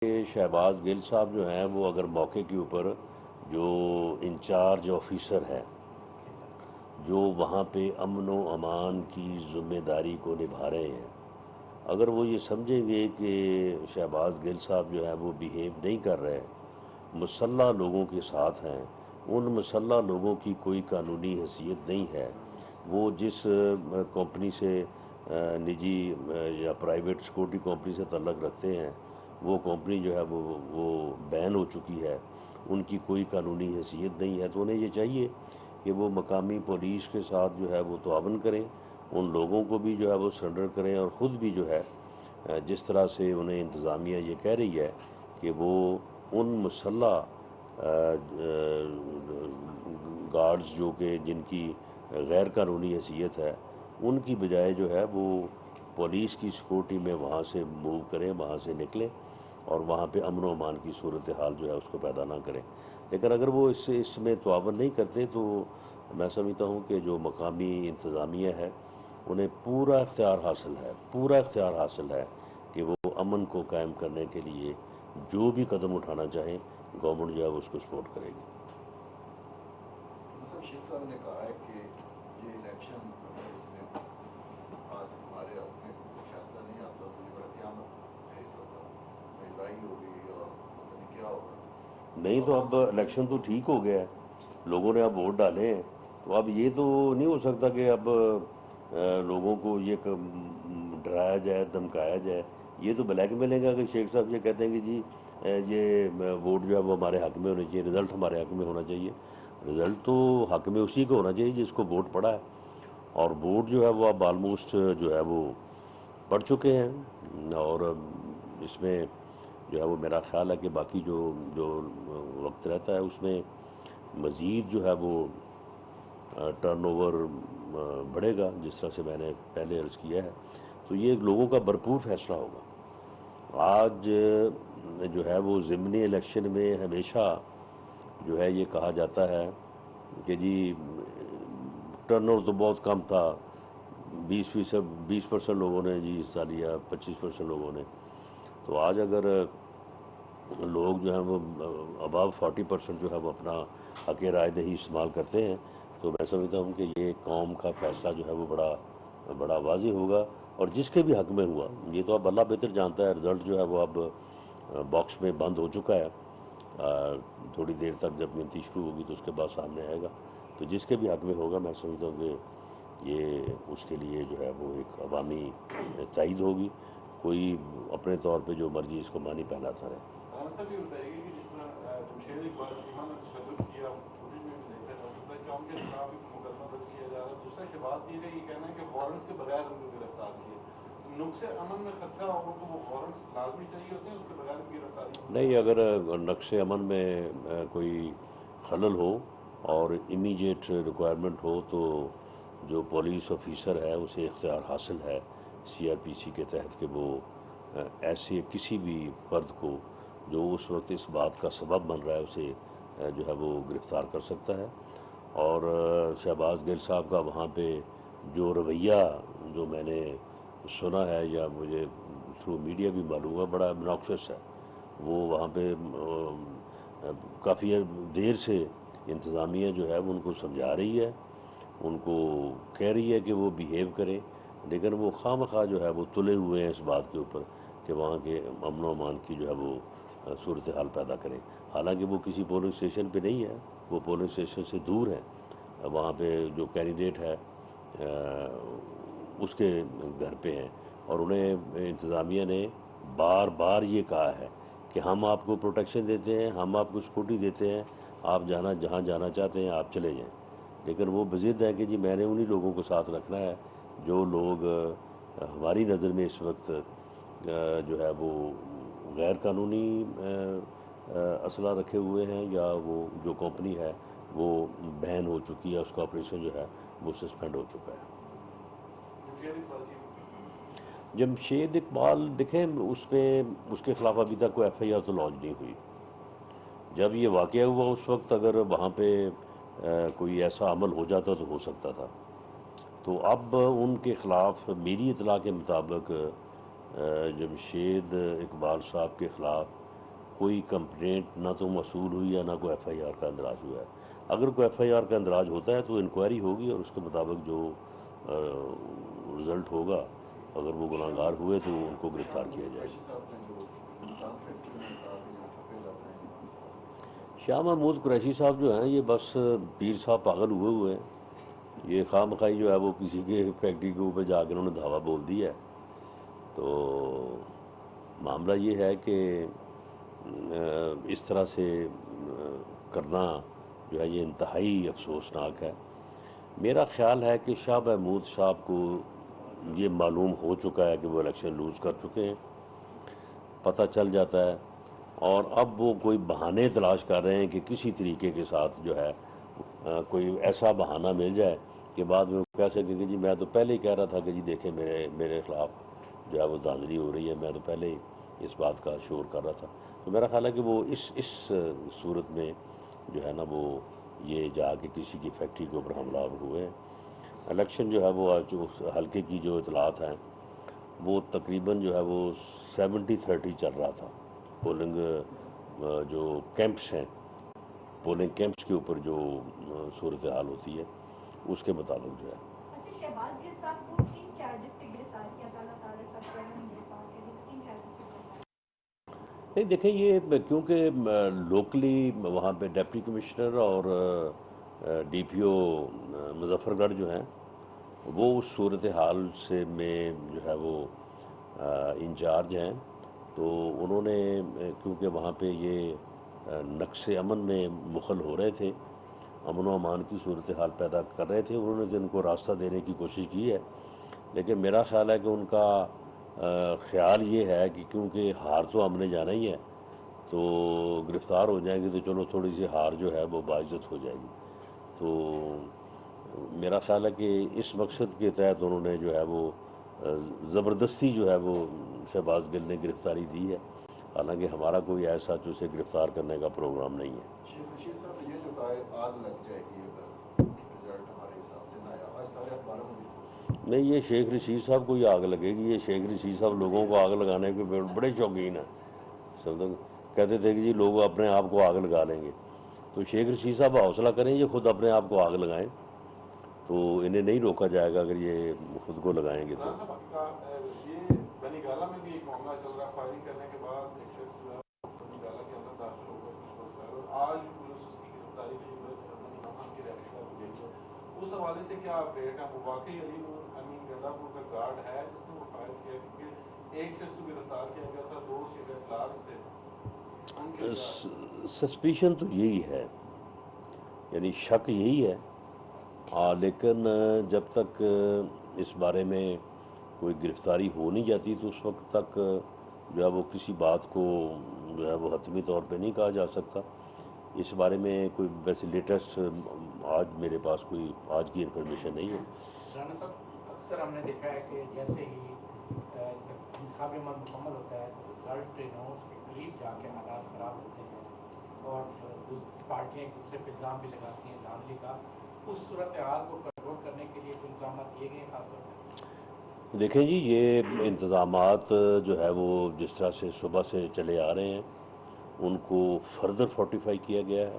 کہ شہباز گل صاحب جو ہیں وہ اگر موقع کے اوپر جو انچارج آفیسر ہے جو وہاں پہ امن و امان کی ذمہ داری کو نبھا رہے ہیں، اگر وہ یہ سمجھیں گے کہ شہباز گل صاحب جو ہے وہ بیہیو نہیں کر رہے، مسلح لوگوں کے ساتھ ہیں، ان مسلح لوگوں کی کوئی قانونی حیثیت نہیں ہے، وہ جس کمپنی سے نجی یا پرائیویٹ سیکورٹی کمپنی سے تعلق رکھتے ہیں، وہ کمپنی جو ہے وہ بین ہو چکی ہے، ان کی کوئی قانونی حیثیت نہیں ہے، تو انہیں یہ چاہیے کہ وہ مقامی پولیس کے ساتھ جو ہے وہ تعاون کریں، ان لوگوں کو بھی جو ہے وہ سرنڈر کریں، اور خود بھی جو ہے جس طرح سے انہیں انتظامیہ یہ کہہ رہی ہے کہ وہ ان مسلح گارڈز جو کہ جن کی غیر قانونی حیثیت ہے، ان کی بجائے جو ہے وہ پولیس کی سیکورٹی میں وہاں سے موو کریں، وہاں سے نکلیں، اور وہاں پہ امن و امان کی صورتحال جو ہے اس کو پیدا نہ کریں۔ لیکن اگر وہ اس میں تعاون نہیں کرتے تو میں سمجھتا ہوں کہ جو مقامی انتظامیہ ہے انہیں پورا اختیار حاصل ہے کہ وہ امن کو قائم کرنے کے لیے جو بھی قدم اٹھانا چاہیں، گورنمنٹ جو ہے اس کو سپورٹ کرے گی۔ شیخ صاحب نے کہا ہے کہ یہ الیکشن اگر اس میں آج ہمارے اپنے فیصلہ نہیں آتا تو یہ بڑا قیامت ہے، مہنگائی ہوگی اور پتہ نہیں کیا ہوگا۔ نہیں تو اب الیکشن تو ٹھیک ہو گیا ہے، لوگوں نے اب ووٹ ڈالے ہیں، تو اب یہ تو نہیں ہو سکتا کہ اب لوگوں کو یہ ڈرایا جائے، دھمکایا جائے۔ یہ تو بلیک میلنگ ہے کہ شیخ صاحب یہ کہتے ہیں کہ جی یہ ووٹ جو ہے وہ ہمارے حق میں ہونا چاہیے، رزلٹ ہمارے حق میں ہونا چاہیے۔ رزلٹ تو حق میں اسی کو ہونا چاہیے جس کو ووٹ پڑا ہے، اور ووٹ جو ہے وہ اب آلموسٹ جو ہے وہ پڑ چکے ہیں، اور اس میں جو ہے وہ میرا خیال ہے کہ باقی جو وقت رہتا ہے اس میں مزید جو ہے وہ ٹرن اوور بڑھے گا، جس طرح سے میں نے پہلے عرض کیا ہے، تو یہ لوگوں کا بھرپور فیصلہ ہوگا۔ آج جو ہے وہ ضمنی الیکشن میں ہمیشہ جو ہے یہ کہا جاتا ہے کہ جی ٹرن اوور تو بہت کم تھا، 20% لوگوں نے جی حصہ لیا، 25% لوگوں نے، تو آج اگر لوگ جو ہیں وہ اباو 40% جو ہے وہ اپنا حق رائے دہی استعمال کرتے ہیں، تو میں سمجھتا ہوں کہ یہ قوم کا فیصلہ جو ہے وہ بڑا واضح ہوگا، اور جس کے بھی حق میں ہوا، یہ تو اب اللہ بہتر جانتا ہے، رزلٹ جو ہے وہ اب باکس میں بند ہو چکا ہے، تھوڑی دیر تک جب گنتی شروع ہوگی تو اس کے بعد سامنے آئے گا، تو جس کے بھی حق میں ہوگا میں سمجھتا ہوں کہ یہ اس کے لیے جو ہے وہ ایک عوامی تائید ہوگی، کوئی اپنے طور پہ جو مرضی اس کو مانی پہناتا رہے۔ صاحب یہ بتائیے کہ جس طرح جمشید اقبال سیما نے تشدد کیا، فوٹیج میں بھی دیکھا جا سکتا ہے کہ ان کے خلاف ایک مقدمہ درج کیا جا رہا ہے، دوسرا شہباز کا یہ کہنا ہے کہ وارنٹس کے بغیر ان کو گرفتار کیے، نقص امن میں خدشہ ہو تو وہ وارنٹس لازمی چاہیے ہوتے ہیں، اس کے بغیر بھی گرفتاری نہیں، اگر نقش امن میں کوئی خلل ہو اور امیجیٹ ریکوائرمنٹ ہو تو جو پولیس آفیسر ہے اسے اختیار حاصل ہے سی آر پی سی کے تحت کہ وہ ایسے کسی بھی فرد کو جو اس وقت اس بات کا سبب بن رہا ہے اسے جو ہے وہ گرفتار کر سکتا ہے، اور شہباز گل صاحب کا وہاں پہ جو رویہ جو میں نے سنا ہے یا مجھے تھرو میڈیا بھی معلوم ہے بڑا obnoxious ہے، وہ وہاں پہ کافی دیر سے انتظامیہ جو ہے وہ ان کو سمجھا رہی ہے، ان کو کہہ رہی ہے کہ وہ بیہیو کریں، لیکن وہ خواہ مخواہ جو ہے وہ تلے ہوئے ہیں اس بات کے اوپر کہ وہاں کے امن و امان کی جو ہے وہ صورتحال پیدا کریں، حالانکہ وہ کسی پولنگ اسٹیشن پہ نہیں ہے، وہ پولنگ اسٹیشن سے دور ہیں، وہاں پہ جو کینڈیڈیٹ ہے اس کے گھر پہ ہیں، اور انہیں انتظامیہ نے بار بار یہ کہا ہے کہ ہم آپ کو پروٹیکشن دیتے ہیں، ہم آپ کو سیکورٹی دیتے ہیں، آپ جہاں جانا چاہتے ہیں آپ چلے جائیں، لیکن وہ بضد ہے کہ جی میں نے انہی لوگوں کو ساتھ رکھنا ہے جو لوگ ہماری نظر میں اس وقت جو ہے وہ غیر قانونی اسلحہ رکھے ہوئے ہیں، یا وہ جو کمپنی ہے وہ بین ہو چکی ہے، اس کا آپریشن جو ہے وہ سسپینڈ ہو چکا ہے۔ جمشید اقبال دیکھیں اس کے خلاف ابھی تک کوئی ایف آئی آر تو لانچ نہیں ہوئی، جب یہ واقعہ ہوا اس وقت اگر وہاں پہ کوئی ایسا عمل ہو جاتا تو ہو سکتا تھا، تو اب ان کے خلاف میری اطلاع کے مطابق جمشید اقبال صاحب کے خلاف کوئی کمپلینٹ نہ تو موصول ہوئی ہے نہ کوئی ایف آئی آر کا اندراج ہوا ہے. اگر کوئی ایف آئی آر کا اندراج ہوتا ہے تو انکوائری ہوگی اور اس کے مطابق جو رزلٹ ہوگا اگر وہ گناہ گار ہوئے تو ان کو گرفتار کیا جائے گا. صاحب نے جو ملتان فیکٹری میں کہا کہ جو ٹھپے لگ رہے ہیں شاہ محمود قریشی صاحب جو ہیں یہ بس پیر صاحب پاگل ہوئے ہیں. یہ خواہ مخواہ جو ہے وہ کسی کے فیکٹری کے اوپر جا کے انہوں نے دھاوا بول دیا ہے. تو معاملہ یہ ہے کہ اس طرح سے کرنا جو ہے یہ انتہائی افسوسناک ہے. میرا خیال ہے کہ شاہ محمود صاحب کو یہ معلوم ہو چکا ہے کہ وہ الیکشن لوز کر چکے ہیں، پتہ چل جاتا ہے، اور اب وہ کوئی بہانے تلاش کر رہے ہیں کہ کسی طریقے کے ساتھ جو ہے کوئی ایسا بہانہ مل جائے کہ بعد میں وہ کہہ سکے کہ جی میں تو پہلے ہی کہہ رہا تھا کہ جی دیکھیں میرے خلاف جو ہے وہ دھاندلی ہو رہی ہے، میں تو پہلے ہی اس بات کا شور کر رہا تھا. تو میرا خیال ہے کہ وہ اس صورت میں جو ہے نا وہ یہ جا کے کسی کی فیکٹری کے اوپر حملہ ہوئے ہیں. الیکشن جو ہے وہ آج جو حلقے کی جو اطلاعات ہیں وہ تقریباً جو ہے وہ 70-30 چل رہا تھا. پولنگ جو کیمپس ہیں، پولنگ کیمپس کے اوپر جو صورتحال ہوتی ہے اس کے مطابق جو ہے. اچھا، شہباز گل صاحب کو کن چارجز پہ گرفتار کیا تعالیٰ نہیں دیکھیں یہ کیونکہ لوکلی وہاں پہ ڈپٹی کمشنر اور ڈی پی او مظفر گڑھ جو ہیں وہ اس صورتحال سے میں جو ہے وہ انچارج ہیں. تو انہوں نے کیونکہ وہاں پہ یہ نقص امن میں مخل ہو رہے تھے، امن و امان کی صورتحال پیدا کر رہے تھے، انہوں نے ان کو راستہ دینے کی کوشش کی ہے. لیکن میرا خیال ہے کہ ان کا خیال یہ ہے کہ کیونکہ ہار تو ہم نے جانا ہی ہے، تو گرفتار ہو جائیں گے تو چلو تھوڑی سی ہار جو ہے وہ باعزت ہو جائے گی. تو میرا خیال ہے کہ اس مقصد کے تحت انہوں نے جو ہے وہ زبردستی جو ہے وہ شہباز گل نے گرفتاری دی ہے، حالانکہ ہمارا کوئی ایسا جو اسے گرفتار کرنے کا پروگرام نہیں ہے. شیخ رشید صاحب یہ جو آگ لگ جائے گی اگر رزلٹ ہمارے حساب سے نہ آیا، آج سارے اخباروں میں نہیں، یہ شیخ رشید صاحب کو یہ آگ لگے گی. یہ شیخ رشید صاحب لوگوں کو آگ لگانے کے بڑے شوقین ہیں. کہتے تھے کہ جی لوگ اپنے آپ کو آگ لگا لیں گے. تو شیخ رشید صاحب حوصلہ کریں، یہ خود اپنے آپ کو آگ لگائیں، تو انہیں نہیں روکا جائے گا اگر یہ خود کو لگائیں گے. تو یہ بنی گالہ میں بھی ایک معاملہ چل رہا ہے، فائرنگ کرنے کے بعد ایک شخص جو ہے بنی گالہ کے اندر داخل ہو گیا، اور آج پولیس اس کی گرفتاری کے لیے بنی گالہ کی رہائش گاہ گئی ہے. اس حوالے سے کیا اپڈیٹ ہے؟ وہ واقعی امین گنڈا پور کا گارڈ ہے جس نے وہ فائر کیا؟ کیونکہ ایک شخص کو گرفتار کیا گیا تھا، 2 سیکرٹ لارج تھے. سسپیشن تو یہی ہے، یعنی شک یہی ہے، لیکن جب تک اس بارے میں کوئی گرفتاری ہو نہیں جاتی تو اس وقت تک جو ہے وہ کسی بات کو جو ہے وہ حتمی طور پہ نہیں کہا جا سکتا. اس بارے میں کوئی ویسے لیٹسٹ آج میرے پاس کوئی آج کی انفارمیشن نہیں ہے. رانا صاحب، اکثر ہم نے دیکھا ہے کہ جیسے ہی انتخابی عمل مکمل ہوتا ہے تو رزلٹ اناؤنس کے قریب جا کے حالات خراب ہوتے ہیں اور پارٹیاں ایک دوسرے پہ الزام بھی لگاتی ہیں دھاندلی کا. اس صورتحال کو کنٹرول کرنے کے لیے کوئی انتظامات کیے گئے خاص طور پہ؟ دیکھیں جی، یہ انتظامات جو ہے وہ جس طرح سے صبح سے چلے آ رہے ہیں ان کو فردر فورٹیفائی کیا گیا ہے.